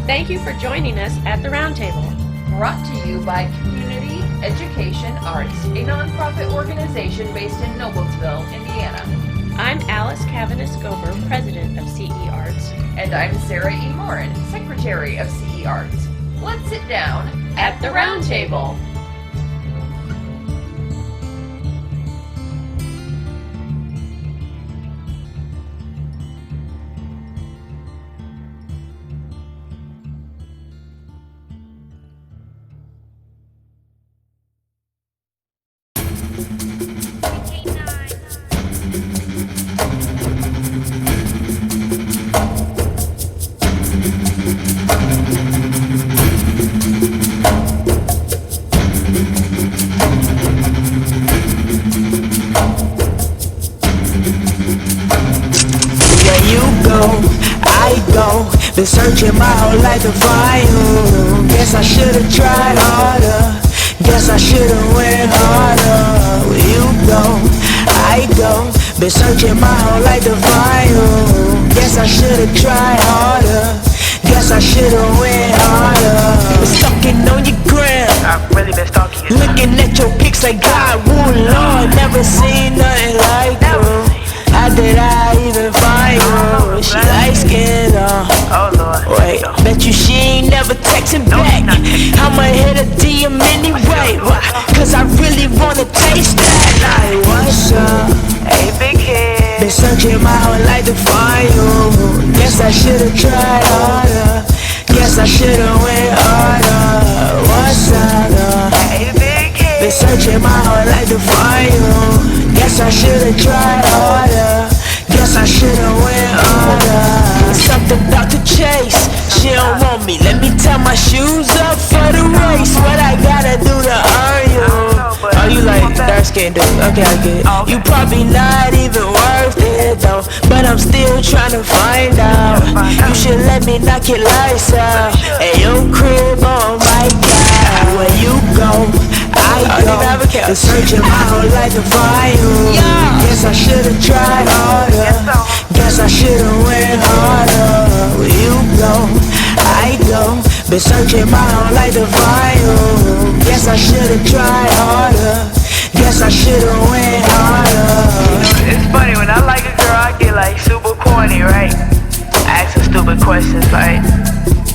Thank you for joining us at the Roundtable. Brought to you by Community Education Arts, a nonprofit organization based in Noblesville, Indiana. I'm Alice Cavanis-Gober, president of CEArts. And I'm Sarah E. Morin, secretary of CEArts. Let's sit down at the Roundtable. Been searching my whole life to find you. Guess I should've tried harder. Guess I should've went harder. Where you go, I go. Been searching my whole life to find you. Guess I should've tried harder. Guess I should've went harder. Been stalking on your gram. I've really been stalking you. Looking at your pics like God, woo Lord, never seen nothing like you. How did I even find you? She light skin, oh Lord. Wait, bet you she ain't never texting back. I'ma hit a DM anyway. Why? Cause I really wanna taste that. Like, what's up? Hey, big head. Been searching my whole life to find you. Guess I should've tried harder. Guess I should've went harder. What's up? Hey, big head. Been searching my whole life to find you. Guess I should've tried harder. Guess I should've went harder. Something about to chase. She don't want me. Let me tie my shoes up for the race. What I gotta do to earn you? Oh, you like dark skin dude? Okay, I get it. You probably not even worth it though, but I'm still trying to find out. You should let me knock your lights out. At your crib, oh my God. Where you go, I go. Been searching my whole life to find you. Guess I should've tried harder. Guess I should've went harder. Where you go, I go. Been searching my whole life to find you. Guess I should've tried harder. Guess I should've went harder. It's funny, when I like a girl, I get like super corny, right? I ask her stupid questions like,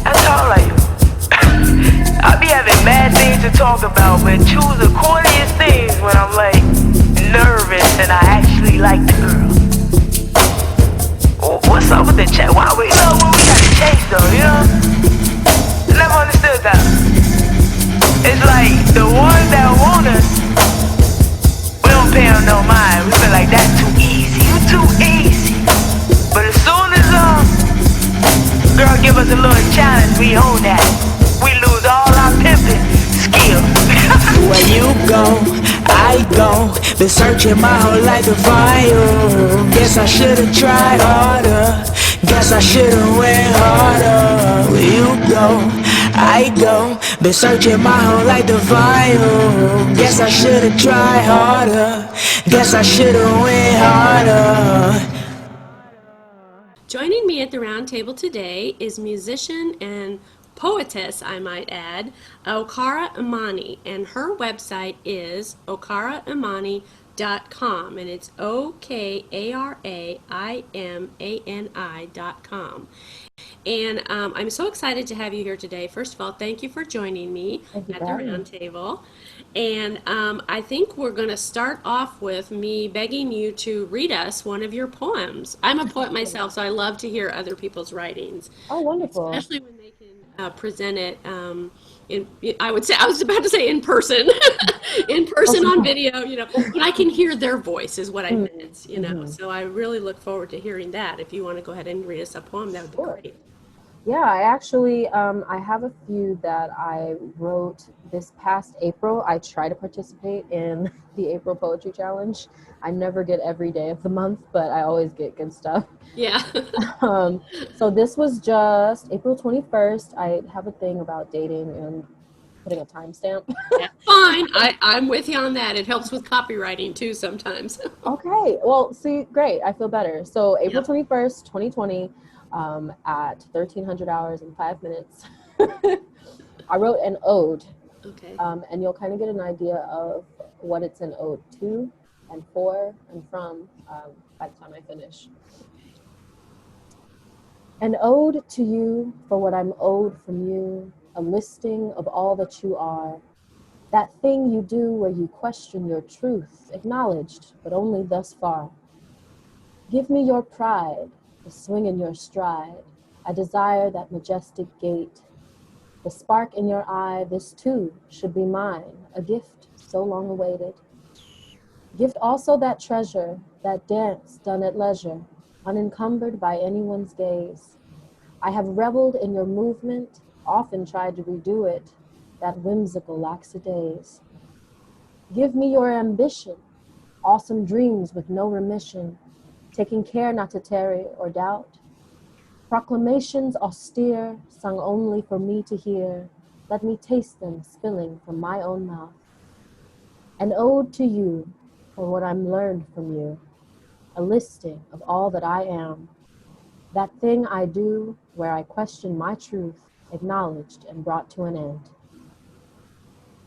how tall are you? I be having mad things to talk about, but choose the corniest things when I'm like nervous and I actually like the girl. What's up with the chat? Why we love when we gotta chase though, you know? Never understood that. It's like the ones that want us, we don't pay them no mind. We feel like that's too easy. You too easy. But as soon as girl give us a little challenge, we own that. We lose all our pimping skills. Where you go, I go. Been searching my whole life to find you. Guess I should've tried harder. Guess I should've went harder. Where you go, I go. Been searching my whole life to find you. Guess I should've tried harder. Guess I should've went harder. Joining me at the Roundtable today is musician and poetess, I might add, Okara Imani, and her website is okaraimani.com, and it's OKARAIMANI.com. And I'm so excited to have you here today. First of all, thank you for joining me at the Roundtable. And I think we're going to start off with me begging you to read us one of your poems. I'm a poet myself, so I love to hear other people's writings. Oh, wonderful. Especially when they can present it I was about to say in person, in person on video, when I can hear their voice is what I meant, So I really look forward to hearing that. If you want to go ahead and read us a poem, that would be great. Yeah, I actually, I have a few that I wrote this past April. I try to participate in the April Poetry Challenge. I never get every day of the month, but I always get good stuff. Yeah. So this was just April 21st. I have a thing about dating and putting a timestamp. That's fine. I'm with you on that. It helps with copywriting too sometimes. Okay, well, see, great. I feel better. So April Yep. 21st, 2020, at 1300 hours and 5 minutes, I wrote an ode, Okay. and you'll kind of get an idea of what it's an ode to and for and from by the time I finish. An ode to you for what I'm owed from you, a listing of all that you are, that thing you do where you question your truth, acknowledged, but only thus far. Give me your pride, the swing in your stride. I desire that majestic gait. The spark in your eye, this too should be mine, a gift so long awaited. Gift also that treasure, that dance done at leisure, unencumbered by anyone's gaze. I have reveled in your movement, often tried to redo it, that whimsical lackadays. Give me your ambition, awesome dreams with no remission, taking care not to tarry or doubt. Proclamations austere, sung only for me to hear, let me taste them spilling from my own mouth. An ode to you for what I'm learned from you, a listing of all that I am, that thing I do where I question my truth, acknowledged and brought to an end.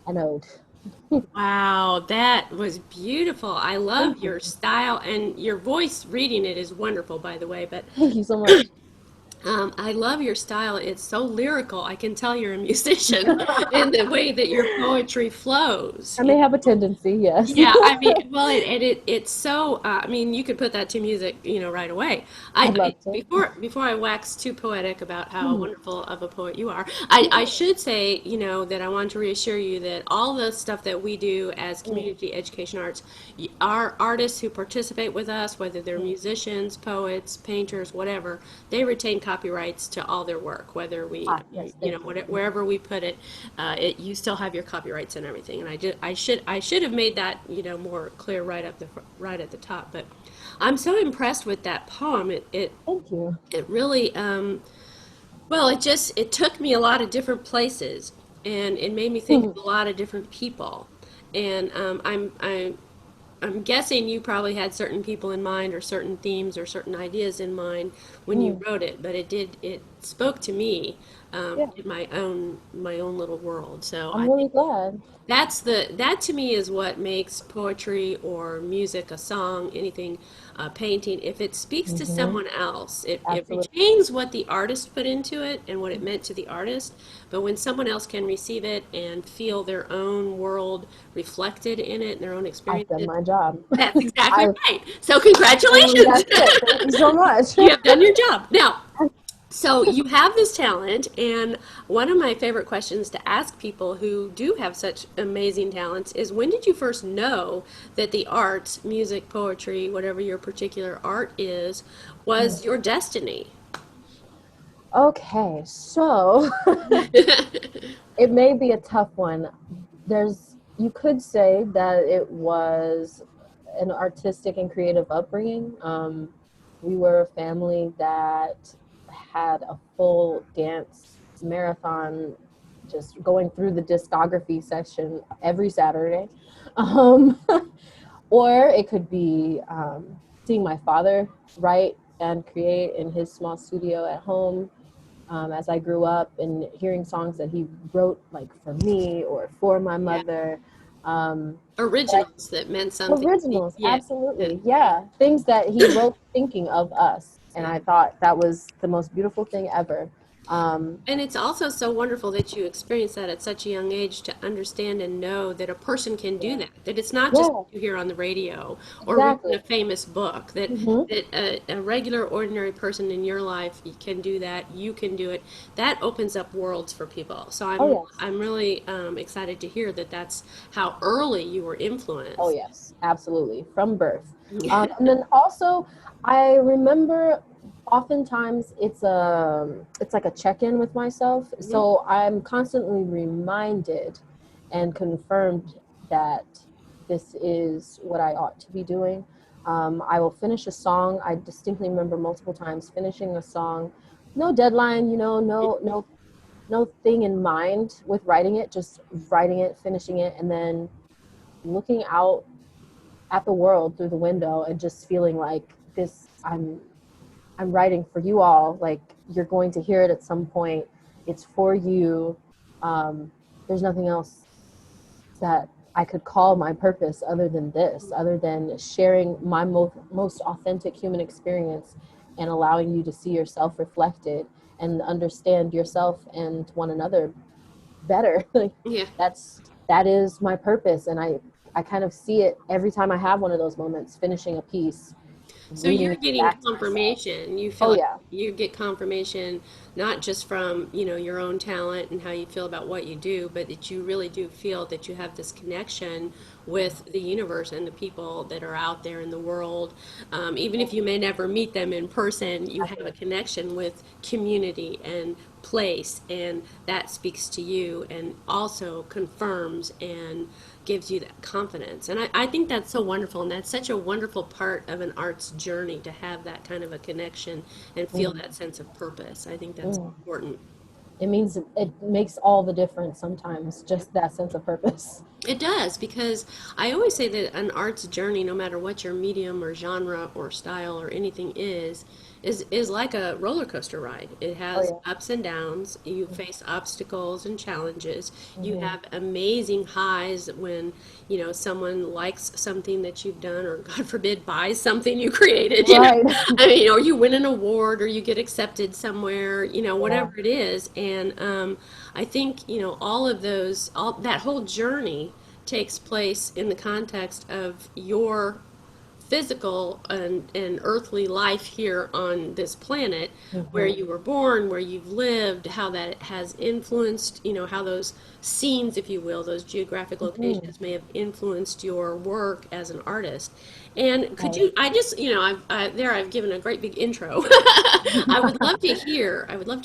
An ode. Wow, that was beautiful. I love Thank you. your style and your voice reading it is wonderful, by the way. But Thank you so much. I love your style. It's so lyrical. I can tell you're a musician in the way that your poetry flows. I may have a tendency, yes. Yeah, I mean, well, it's so. I mean, you could put that to music, right away. I'd love to. Before I wax too poetic about how wonderful of a poet you are, I should say, that I want to reassure you that all the stuff that we do as community education arts, our artists who participate with us, whether they're musicians, poets, painters, whatever, they retain copyrights to all their work, whether we, Yes, thank you. wherever we put it, you still have your copyrights and everything. And I should have made that more clear right at the top. But I'm so impressed with that poem. Thank you. It really well, it took me a lot of different places, and it made me think of a lot of different people. And I'm guessing you probably had certain people in mind, or certain themes, or certain ideas in mind when you wrote it. But it spoke to me Yeah, in my own little world. So I'm I really think glad. that to me is what makes poetry or music, a song, anything, painting. If it speaks to someone else, it Absolutely. retains what the artist put into it and what it meant to the artist. But when someone else can receive it and feel their own world reflected in it and their own I've done experiences, my job. that's exactly I've, right. So congratulations. that's it. Thank you so much. You have done your job. Now, so you have this talent, and one of my favorite questions to ask people who do have such amazing talents is, when did you first know that the arts, music, poetry, whatever your particular art is, was your destiny? Okay, so it may be a tough one. You could say that it was an artistic and creative upbringing. We were a family that had a full dance marathon, just going through the discography section every Saturday. Um, or it could be seeing my father write and create in his small studio at home, as I grew up, and hearing songs that he wrote like for me or for my Yeah. mother. Um, Originals that meant something to me. Originals, Yeah. Yeah. absolutely. Yeah. Things that he wrote thinking of us. And Yeah. I thought that was the most beautiful thing ever. And it's also so wonderful that you experienced that at such a young age, to understand and know that a person can do that. That it's not just Yeah, what you hear on the radio or read in exactly. a famous book. That Hmm. a regular, ordinary person in your life can do that. You can do it. That opens up worlds for people. So Oh, I'm yes. I'm really excited to hear that that's how early you were Oh, influenced. yes, absolutely. From birth. And then also, I remember oftentimes it's like a check-in with myself. Mhm. So I'm constantly reminded and confirmed that this is what I ought to be doing. I will finish a song. I distinctly remember multiple times finishing a song. No deadline, no no thing in mind with writing it, just writing it, finishing it, and then looking out at the world through the window and just feeling like this I'm writing for you all. Like, you're going to hear it at some point. It's for you. There's nothing else that I could call my purpose other than this, other than sharing my most authentic human experience and allowing you to see yourself reflected and understand yourself and one another better. Like, Yeah. that is my purpose, and I kind of see it every time I have one of those moments, finishing a piece, So reading you're it getting back to myself. confirmation. You feel Oh like yeah. you get confirmation not just from, your own talent and how you feel about what you do, but that you really do feel that you have this connection with the universe and the people that are out there in the world. Even if you may never meet them in person, you have a connection with community and place, and that speaks to you and also confirms and gives you that confidence. And I think that's so wonderful, and that's such a wonderful part of an art's journey to have that kind of a connection and feel that sense of purpose. I think that's Mm. important. It means it makes all the difference sometimes, Yeah. just that sense of purpose. It does, because I always say that an art's journey, no matter what your medium or genre or style or anything is like a roller coaster ride. It Oh has yeah. ups and downs. You face obstacles and challenges. You Hmm. have amazing highs when, someone likes something that you've done, or God forbid, buys something you created, Right. I mean, or you win an award, or you get accepted somewhere, Yeah. whatever it is. And I think, all of those, all that whole journey takes place in the context of your physical and earthly life here on this planet, where Hmm. you were born, where you've lived, how that has influenced, how those scenes, if you will, those geographic Hmm. locations may have influenced your work as an artist. And could Right. you, I just, I've given a great big intro. I would love to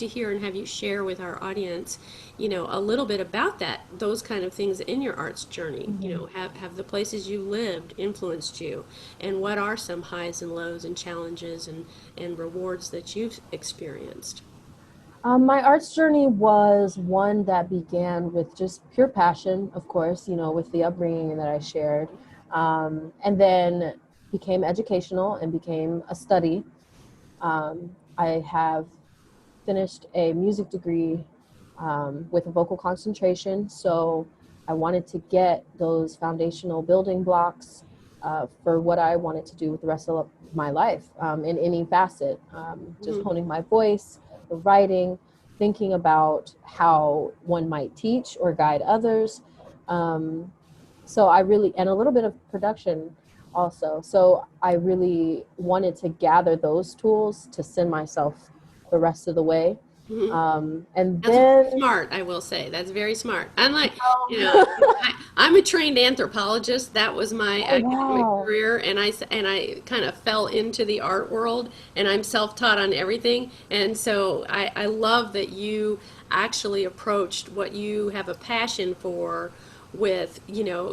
hear and have you share with our audience, a little bit about those kind of things in your arts journey. Hmm. Have the places you lived influenced you, and what are some highs and lows and challenges and rewards that you've experienced? My arts journey was one that began with just pure passion, of course, with the upbringing that I shared, and then became educational and became a study. I have finished a music degree with a vocal concentration. So I wanted to get those foundational building blocks for what I wanted to do with the rest of my life in any facet. Just Mhm. honing my voice, the writing, thinking about how one might teach or guide others. Um, so I really, and a little bit of production also. So I really wanted to gather those tools to send myself the rest of the way. And That's very then, smart, I will say. That's very smart. I'm like, oh, I'm a trained anthropologist. That was my oh academic wow. career, and I kind of fell into the art world, and I'm self-taught on everything. And so I love that you actually approached what you have a passion for with,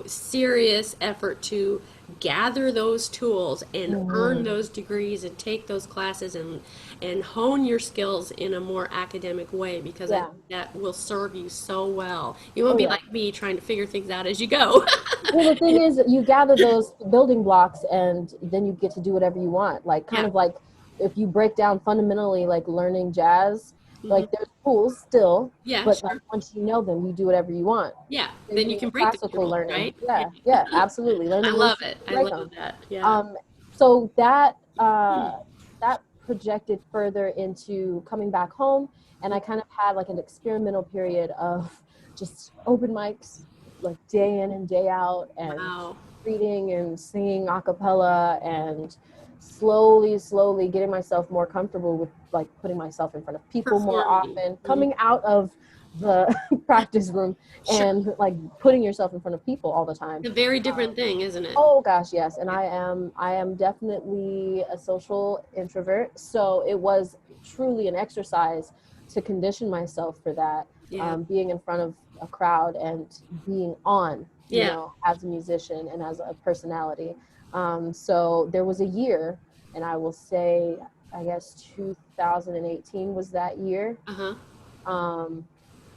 serious effort to gather those tools and earn Mhm. those degrees and take those classes and hone your skills in a more academic way, because I Yeah. think that will serve you so well. You won't Oh be yeah. like me trying to figure things out as you go. Well, the thing is, you gather those building blocks and then you get to do whatever you want. Like, kind Yeah. of like if you break down fundamentally, like learning jazz, Hmm. like there's rules still, Yeah, but like sure. once you know them, you do whatever you want. Yeah. Same Then you thing can with break the classical rules, learning. right? Yeah. Yeah, yeah, absolutely. Learn the I rules love so you it. can I break love them. that. Yeah. Um, so that projected further into coming back home, and I kind of had like an experimental period of just open mics, like day in and day out, and Wow. reading and singing a cappella, and slowly getting myself more comfortable with like putting myself in front of people more Performing. often, Mhm. coming out of the practice room Sure. and like putting yourself in front of people all the time. It's a very different thing, isn't it? Oh gosh, yes. And Yeah. I am definitely a social introvert. So it was truly an exercise to condition myself for that, Yeah. being in front of a crowd and being on, Yeah. as a musician and as a personality. So there was a year, and I will say, I guess 2018 was that year. Uh-huh. Um,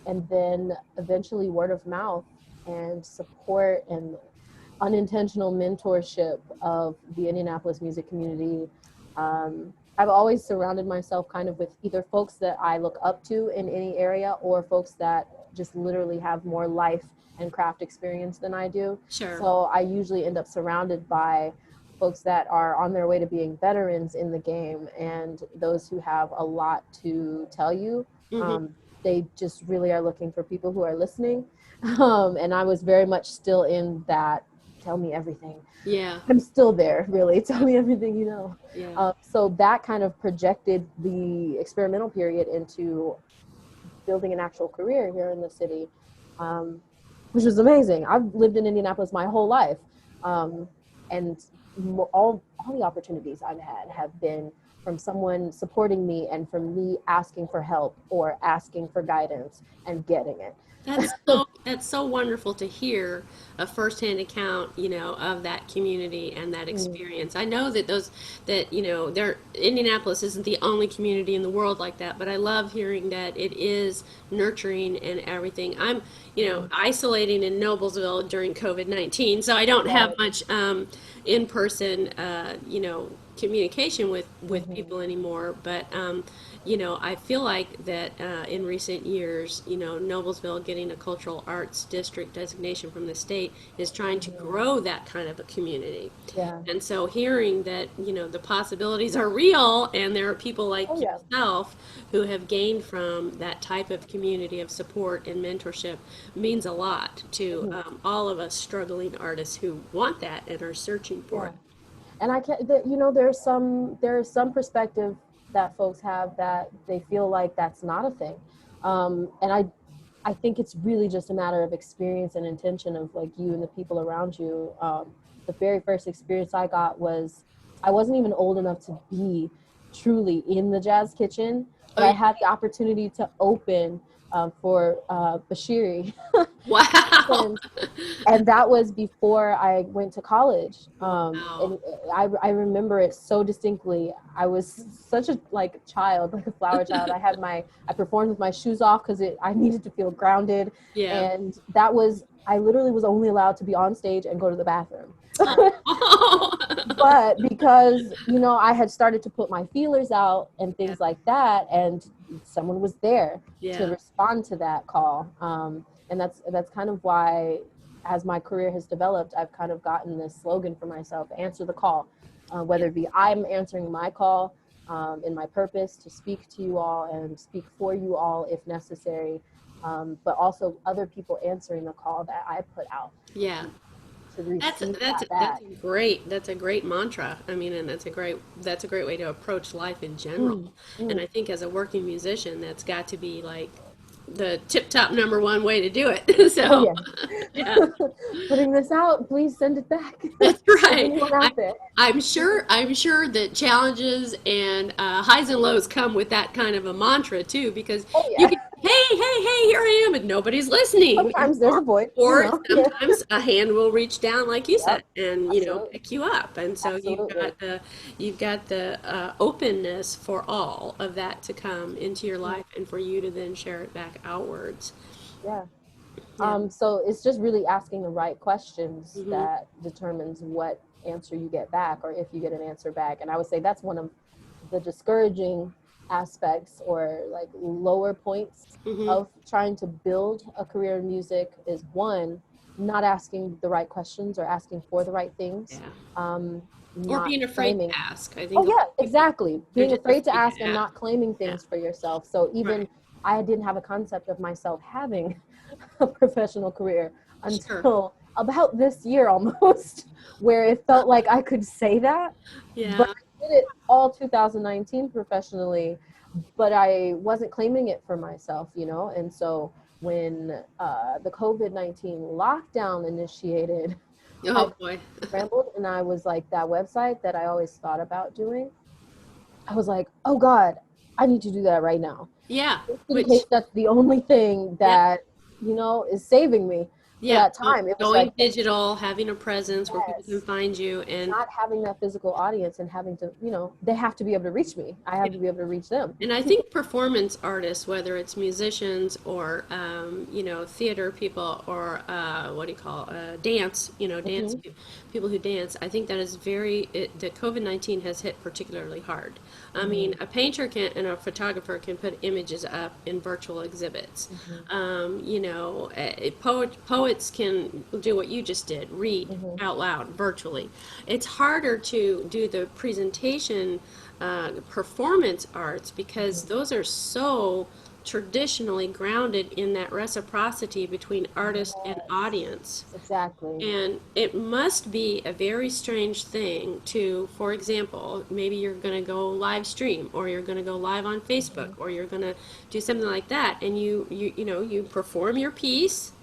and then eventually word of mouth and support and unintentional mentorship of the Indianapolis music community. I've always surrounded myself kind of with either folks that I look up to in any area or folks that just literally have more life and craft experience than I do. Sure. So I usually end up surrounded by folks that are on their way to being veterans in the game and those who have a lot to tell you. Mm-hmm. They just really are looking for people who are listening. And I was very much still in that tell me everything. Yeah. I'm still there, really. Tell me everything you know. Yeah. So that kind of projected the experimental period into building an actual career here in the city, which was amazing. I've lived in Indianapolis my whole life, and all the opportunities I've had have been from someone supporting me and from me asking for help or asking for guidance and getting it. That's so wonderful to hear a firsthand account, of that community and that experience. I know that Indianapolis isn't the only community in the world like that, but I love hearing that it is nurturing and everything. I'm, isolating in Noblesville during COVID-19, so I don't have Right. much in person, communication with Mhm. people anymore, but I feel like that in recent years, Noblesville getting a cultural arts district designation from the state is trying to grow that kind of a community. Yeah. And so hearing that, the possibilities are real and there are people like Oh yeah. yourself who have gained from that type of community of support and mentorship means a lot to Mhm. all of us struggling artists who want that and are searching for Yeah. it. And I can't, there's some perspective that folks have that they feel like that's not a thing. And I think it's really just a matter of experience and intention of like you and the people around you. The very first experience I got was I wasn't even old enough to be truly in the jazz kitchen, but Oh, I yeah. had the opportunity to open for Bashiri. Wow. And that was before I went to college. Wow. And I remember it so distinctly. I was such a like child, like a flower child. I performed with my shoes off because I needed to feel grounded. Yeah. And I literally was only allowed to be on stage and go to the bathroom. Oh. But because, I had started to put my feelers out and Yeah. things like that, and someone was there to Yeah. respond to that call. And that's kind of why, as my career has developed, I've kind of gotten this slogan for myself: answer the call. Yeah. Whether it be I'm answering my call in my purpose to speak to you all and speak for you all if necessary, but also other people answering the call that I put out Yeah. to That's receive that's that that's back. a great mantra. I mean, and that's a great way to approach life in general. Mm, And mm. I think as a working musician, that's got to be like the tip top number one way to do it. Oh So, yeah. yeah. Putting this out, please send it back. That's To right. anyone I, out there. I'm sure that challenges and highs and lows come with that kind of a mantra too, because Oh you yeah. can, hey, here I am, and nobody's listening, Sometimes there's a void, or Yeah. sometimes a hand will reach down, like you said, Yep. and Absolutely. pick you up, and so Absolutely. you've got the openness for all of that to come into your Mhm. life, and for you to then share it back outwards. Yeah. Yeah. So it's just really asking the right questions Hmm. that determines what answer you get back or if you get an answer back. And I would say that's one of the discouraging aspects or like lower points Hmm. of trying to build a career in music is one, not asking the right questions or asking for the right things. Yeah. Um, Or not being afraid claiming. to ask. I think Oh a lot yeah, of people exactly. they're Being just afraid to afraid ask to and ask. not claiming Yeah. things for yourself. So Right. even I didn't have a concept of myself having a professional career Sure. until about this year almost, where it felt like I could say that. But Yeah. I did it all 2019 professionally, but I wasn't claiming it for myself. And so when the COVID-19 lockdown initiated, I Oh boy. scrambled and I was like, that website that I always thought about doing, I was like, oh God, I need to do that right now. Yeah. Just in Which, case that's the only thing yeah. that, is saving me. for Yeah, that time. It was going like, digital, having a presence where people can yes, find you, and not having that physical audience and having to, they have to be able to reach me. I have to be able to reach them. and I think performance artists, whether it's musicians or theater people or what do you call dance, dance Hmm. people who dance. I think that is that COVID-19 has hit particularly hard. I Hmm. mean, a painter can and a photographer can put images up in virtual exhibits. Hmm. Poets can do what you just did, read Hmm. out loud virtually. It's harder to do the presentation performance arts because Hmm. those are so traditionally grounded in that reciprocity between artist and Yes, audience. exactly. And it must be a very strange thing to, for example, maybe you're going to go live stream or you're going to go live on Facebook Hmm. or you're going to do something like that and you perform your piece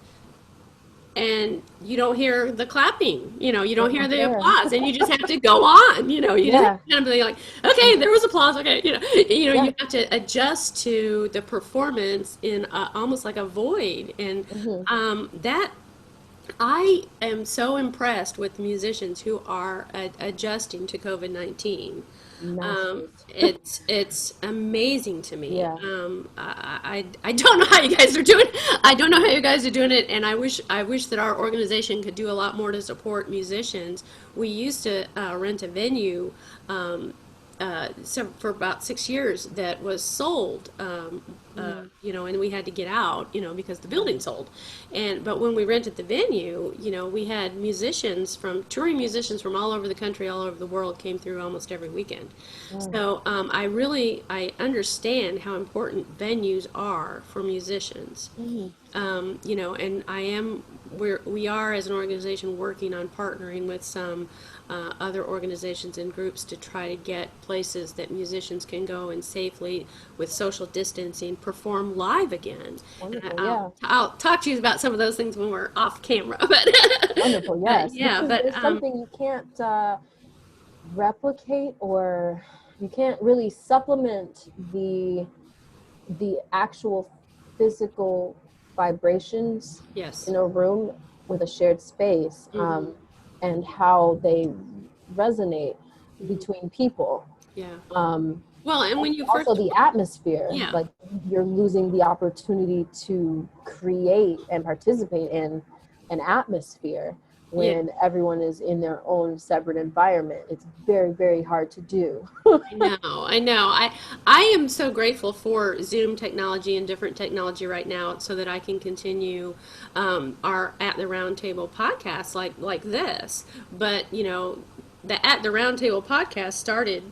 and you don't hear the clapping, you They don't hear don't the care. applause, and you just have to go on, you just have Yeah. to kind of be like, okay, there was applause, okay, Yeah. you have to adjust to the performance in almost like a void, and Hmm. that I am so impressed with musicians who are adjusting to COVID-19. Masters. It's amazing to me. Yeah. I don't know how you guys are doing. I don't know how you guys are doing it, and I wish that our organization could do a lot more to support musicians. We used to rent a venue for about 6 years that was sold, Mm. and we had to get out, because the Yeah. building sold. But when we rented the venue, we had touring musicians from all over the country, all over the world came through almost every weekend. Mm. So I understand how important venues are for musicians. Mhm. And we are as an organization working on partnering with some other organizations and groups to try to get places that musicians can go and safely, with social distancing, perform live again. And Wonderful. I'll, Yeah. I'll talk to you about some of those things when we're off camera. But, Wonderful. but Yes, yeah, because but there's something you can't replicate, or you can't really supplement the actual physical vibrations yes. in a room with a shared space, Hmm. and how they resonate Hmm. between people. Yeah. Um, Well, and when you Also first, the atmosphere, yeah. like you're losing the opportunity to create and participate in an atmosphere Yeah. when everyone is in their own separate environment. It's very, very hard to do. I know, I know. I am so grateful for Zoom technology and different technology right now, so that I can continue our At the Round Table podcast like this. But the At the Round Table podcast started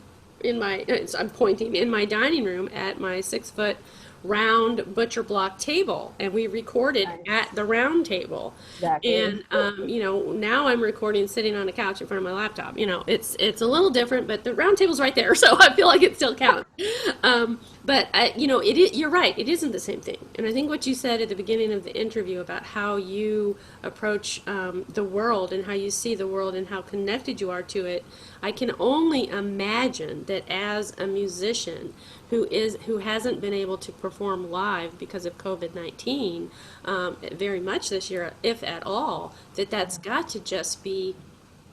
I'm pointing in my dining room at my 6 foot round butcher block table, and we recorded at Nice. the round table. Exactly. And now I'm recording sitting on a couch in front of my laptop. It's a little different, but the round table's right there, so I feel like it still counts. But you're right. It isn't the same thing. And I think what you said at the beginning of the interview about how you approach the world and how you see the world and how connected you are to it, I can only imagine that as a musician who hasn't been able to perform live because of COVID-19 very much this year, if at all, that's got to just be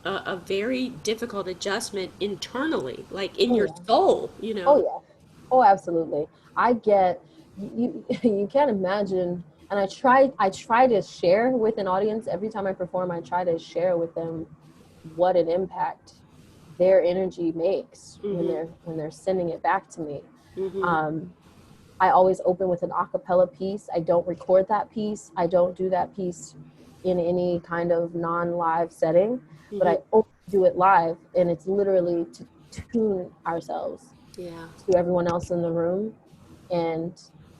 a very difficult adjustment internally, like in Oh your yeah. soul, Oh yeah. Oh, absolutely. I get you can't imagine, and I try to share with an audience every time I perform. I try to share with them what an impact their energy makes when Mm-hmm. they're sending it back to me. Mm-hmm. Um, I always open with an a cappella piece. I don't record that piece. I don't do that piece in any kind of non-live setting, but Mm-hmm. I only do it live, and it's literally to tune ourselves Yeah. to everyone else in the room. And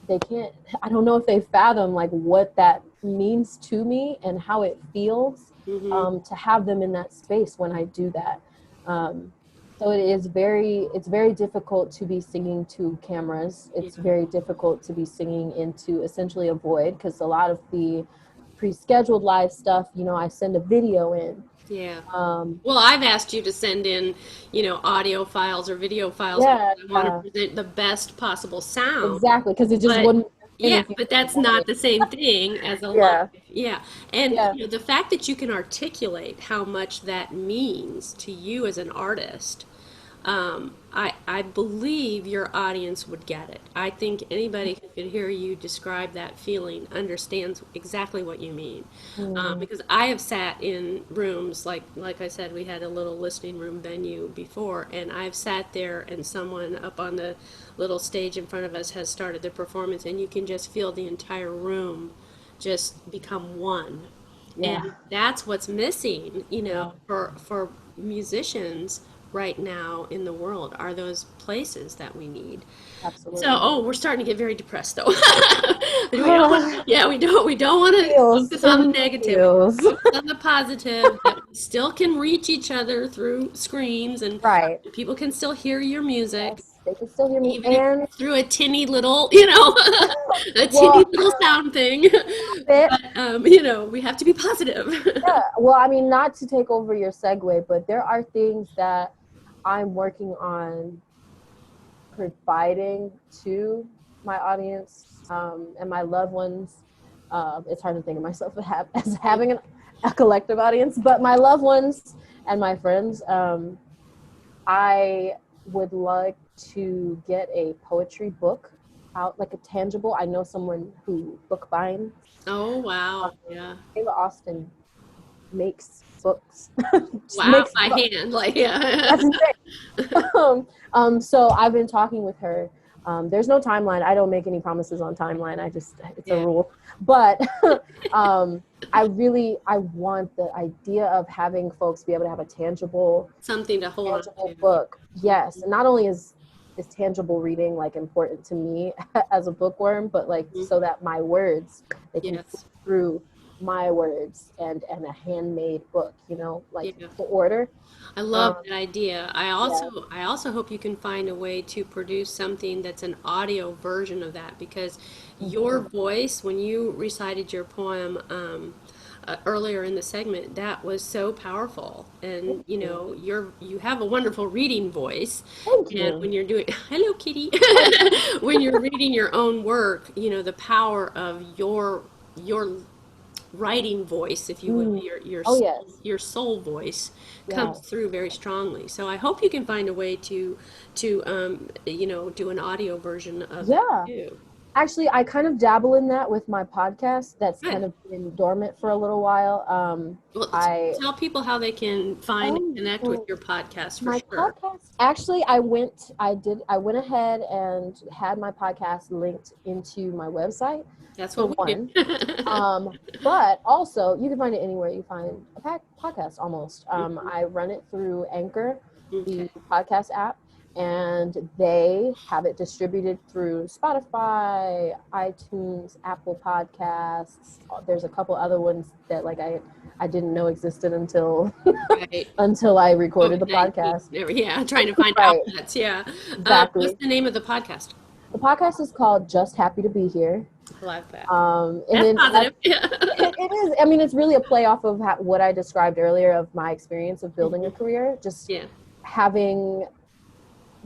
they can't, I don't know if they fathom like what that means to me and how it feels, Mm-hmm. to have them in that space when I do that. um, so it's very difficult to be singing to cameras. Yeah. It's very difficult to be singing into essentially a void, because a lot of the pre-scheduled live stuff, I send a video in. Yeah. um, Well, I've asked you to send in, audio files or video files because yeah, I want to present the best possible sound. exactly, because it just But wouldn't And Yeah, if you but that's not the same thing as a live. yeah, Yeah. And yeah, the fact that you can articulate how much that means to you as an artist, I believe your audience would get it. I think anybody who could hear you describe that feeling understands exactly what you mean. mm, Because I have sat in rooms like I said, we had a little listening room venue before, and I've sat there and someone up on the little stage in front of us has started the performance, and you can just feel the entire room just become one. yeah, And that's what's missing, yeah, for musicians right now in the world are those places that we need. So, absolutely. we're starting to get very depressed though. We don't want, yeah, we don't want to Feels focus on the it negative. We feels focus on the positive, that we still can reach each other through screens and right. people can still hear your music, Yes, they can still hear me. even if And it's through a tinny little, a tinny well, little sound thing. bit. But, we have to be positive. Yeah. Well, I mean, not to take over your segue, but there are things that I'm working on providing to my audience and my loved ones. It's hard to think of myself as having a collective audience, but my loved ones and my friends. I would like to get a poetry book out, like a tangible. I know someone who book binds. Oh, Um, wow. Yeah. Taylor Austin makes books. Just Wow. makes By books. hand. Like, yeah. That's insane. So I've been talking with her. There's no timeline. I don't make any promises on timeline. It's a Yeah. rule. But I want the idea of having folks be able to have a Something to hold on tangible to. book. Yes. And not only is tangible reading like important to me as a bookworm, but like Mhm. so that my words, they can flow Yes. through my words and a handmade book, like Yeah. to order. I love Um, that idea. yeah. I also hope you can find a way to produce something that's an audio version of that, because your Mhm. voice, when you recited your poem earlier in the segment, that was so powerful. And Thank you. you have a wonderful reading voice. Thank And you. when you're doing, hello, Kitty, Oh, when you're reading your own work, the power of your writing voice, if you will, mm. Oh yes. your soul voice comes Yes. through very strongly. So I hope you can find a way to do an audio version of that Yeah. too. Actually, I kind of dabble in that with my podcast. That's kind Good. of been dormant for a little while. Well, I tell people how they can find and connect with oh, your podcast for my sure. podcast. Actually, I went ahead and had my podcast linked into my website That's for what we do. one. But also, you can find it anywhere you find a podcast almost. I run it through Anchor, Okay. the podcast app, and they have it distributed through Spotify, iTunes, Apple Podcasts. There's a couple other ones that I didn't know existed until Right. until I recorded the COVID-19. podcast. Yeah, trying to find Right, outlets. Yeah. What's exactly. the name of the podcast? The podcast is called Just Happy to Be Here. I love that. And That's then positive. Yeah. it is. I mean, it's really a play off of what I described earlier of my experience of building a Mhm. career. Just Yeah. having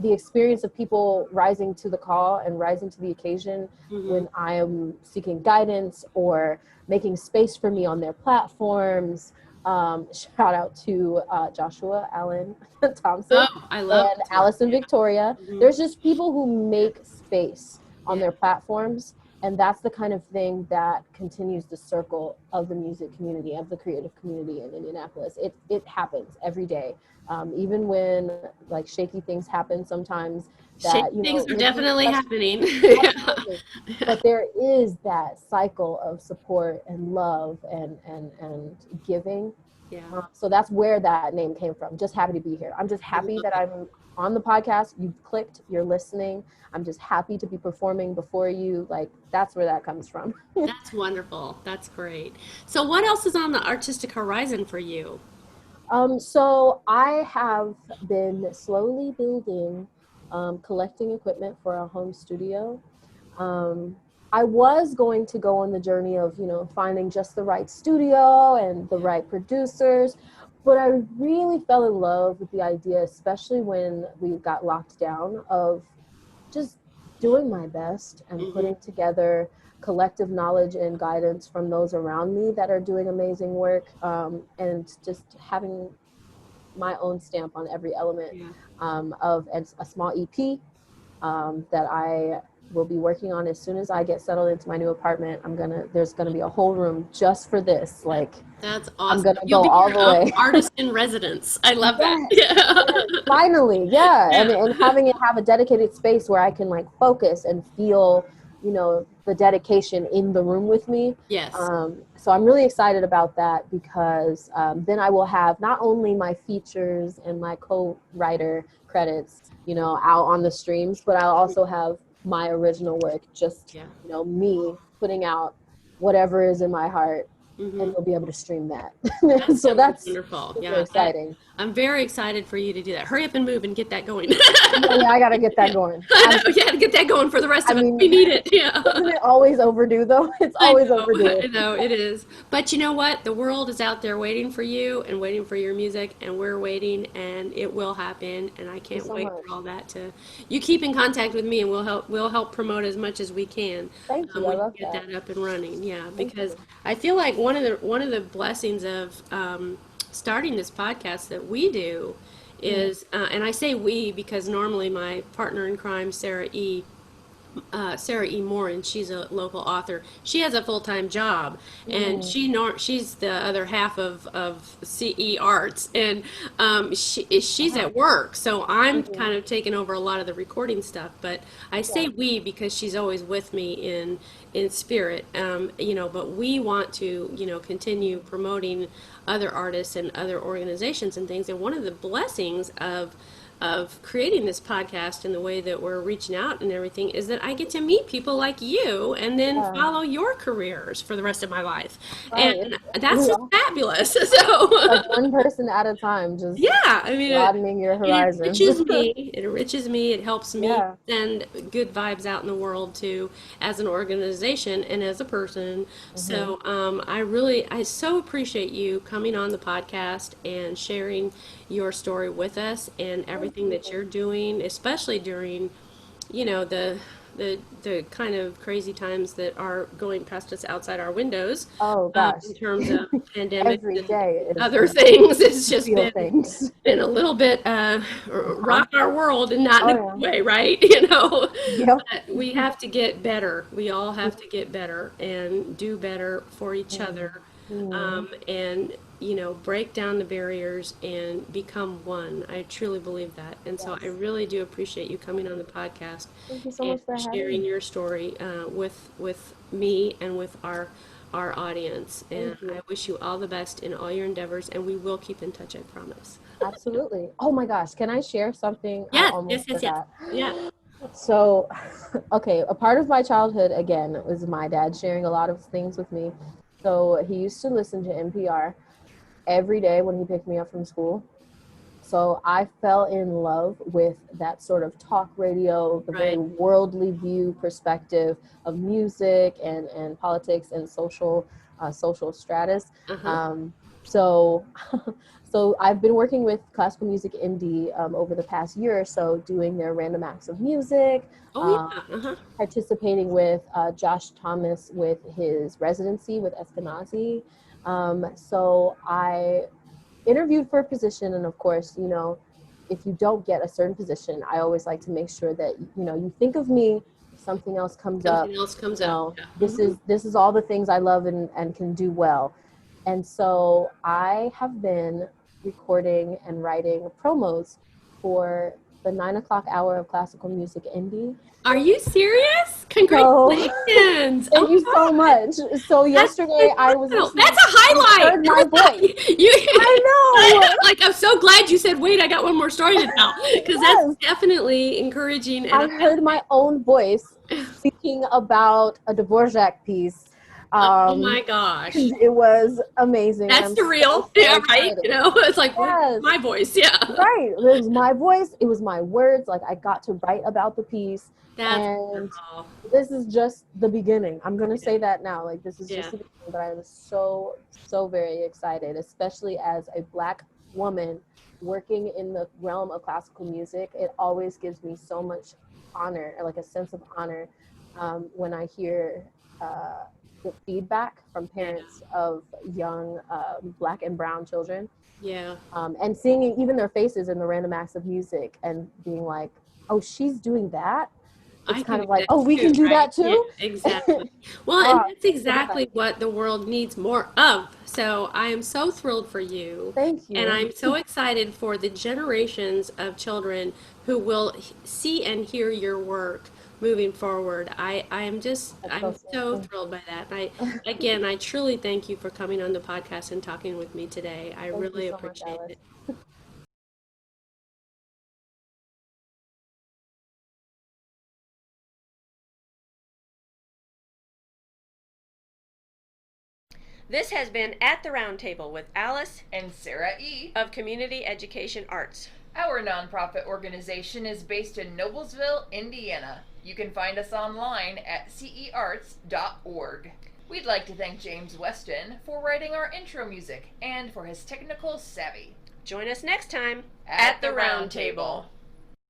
the experience of people rising to the call and rising to the occasion Hmm. when I am seeking guidance or making space for me on their platforms. Shout out to Joshua Allen Oh, Thompson I love and this work. Allison Yeah. Victoria. Hmm. There's just people who make space on Yeah. their platforms. And that's the kind of thing that continues the circle of the music community, of the creative community in Indianapolis. It happens every day. Even when like shaky things happen sometimes Shaky that things are you're being definitely questioned. happening. Yeah. Absolutely. But there is that cycle of support and love and giving. Yeah. So that's where that name came from. Just happy to be here. I'm just I happy love that it. I'm on the podcast. You've clicked, you're listening. I'm just happy to be performing before you. Like that's where that comes from. That's wonderful. That's great. So, what else is on the artistic horizon for you? So I have been slowly building, collecting equipment for a home studio. Um, I was going to go on the journey of, finding just the right studio and the right producers, but I really fell in love with the idea, especially when we got locked down, of just doing my best and Hmm. putting together collective knowledge and guidance from those around me that are doing amazing work, and just having my own stamp on every element Yeah. of a small EP that I will be working on as soon as I get settled into my new apartment. There's gonna be a whole room just for this. Like, That's I'm awesome. gonna You'll go be all your the way. artist in residence. I love that. Yes, Yeah. yes, finally, yeah, Yeah. and having it have a dedicated space where I can like focus and feel, the dedication in the room with me. Yes. So I'm really excited about that because then I will have not only my features and my co-writer credits, out on the streams, but I'll also have my original work, just Yeah. me putting out whatever is in my heart, Hmm. and you'll be able to stream that. That So sounds that's wonderful. super Yeah. exciting. I'm very excited for you to do that. Hurry up and move and get that going. Yeah, I gotta get that Yeah. going. I know. Yeah, to get that going for the rest I of us. We mean, need it. Yeah. isn't it always overdue though? It's I always know, overdue. I know it is. But you know what? The world is out there waiting for you and waiting for your music, and we're waiting, and it will happen. And I Thank you can't so wait much. for all that to. You keep in contact with me, and we'll help promote as much as we can Thank you. I when you love get that. that up and running. Yeah, Thank because you. I feel like one of the blessings of starting this podcast that we do Mm. is, and I say we because normally my partner in crime, Sarah E. Moore, and she's a local author. She has a full-time job, and Mm. she's the other half of CEArts, and she's Wow. at work. So I'm Mhm. kind of taking over a lot of the recording stuff. But I Yeah. say we because she's always with me in spirit. But we want to continue promoting other artists and other organizations and things. And one of the blessings of creating this podcast and the way that we're reaching out and everything is that I get to meet people like you and then Yeah. follow your careers for the rest of my life. Right. And that's We just all fabulous. So, like one person at a time, just yeah, I mean, broadening your it horizons. enriches me. It enriches me. It helps me Yeah. send good vibes out in the world too, as an organization and as a person. Hmm. So I so appreciate you coming on the podcast and sharing your story with us and Thank everything you. that you're doing, especially during, the kind of crazy times that are going past us outside our windows, Oh gosh. in terms of pandemic Every and day is other things. It's I just feel been things. been a little bit rock our world, and not in Oh a yeah. good way, right? You know, Yep. but we have to get better. We all have to get better and do better for each other, Mm. and break down the barriers and become one. I truly believe that, and so I Yes. really do appreciate you coming on the podcast Thank you so and much for having sharing me. your story with me and with our audience. And Thank you. I wish you all the best in all your endeavors, and we will keep in touch, I promise. Absolutely. Oh my gosh, can I share something? I Yes, yes, almost yes, yes. forgot. Yeah. So, okay, a part of my childhood, again, was my dad sharing a lot of things with me. So, he used to listen to NPR every day when he picked me up from school. So, I fell in love with that sort of talk radio, the very Right. worldly view perspective of music and politics and social stratus. Uh-huh. Um, so, so I've been working with classical music indie over the past year or so, doing their random acts of music, Oh um, yeah. Uh-huh. participating with Josh Thomas with his residency with Eskenazi. So I interviewed for a position, and of course, if you don't get a certain position, I always like to make sure that you think of me if something else comes up. Something else comes up. Yeah. This is all the things I love and can do well. And so I have been recording and writing promos for the 9 o'clock hour of classical music indie. Are you serious? So Congratulations! Oh thank you my so God, much. So that's yesterday I was phenomenal. listening. That's a You highlight. heard Oh my my voice. God, you. I know. Like, I'm so glad you said, "Wait, I got one more story to tell," because that's Yes. definitely encouraging, and I heard my own voice I. speaking about a Dvorak piece. Oh Um, my gosh. it was amazing, and That's I'm so surreal. so Yeah, right. excited. It's like, where's Yes, my voice? Yeah. right. It was my voice. It was my words. Like I got to write about the piece, That's and wonderful. this is just the beginning. I'm gonna say that now. Like this is Yeah. just the beginning, but I am so very excited, especially as a Black woman working in the realm of classical music. It always gives me so much honor, like a sense of honor, when I hear the feedback from parents of young Black and brown children, Yeah. and seeing even their faces in the random acts of music and being like, oh, she's doing that. I It's can kind do of like, that oh, we too, can do right? that Yeah, too. exactly. Well, and Ah, that's it's so exactly exciting. what the world needs more of. So I am so thrilled for you. Thank And you. I'm so excited for the generations of children who will see and hear your work moving forward. That's so I'm so sweet. thrilled by that. Again, I truly thank you for coming on the podcast and talking with me today. I Thank you really so much, appreciate Alice. it. This has been At the Round Table with Alice And Sarah E. of Community Education Arts. Our nonprofit organization is based in Noblesville, Indiana. You can find us online at CEArts.org. We'd like to thank James Weston for writing our intro music and for his technical savvy. Join us next time At the Round Table.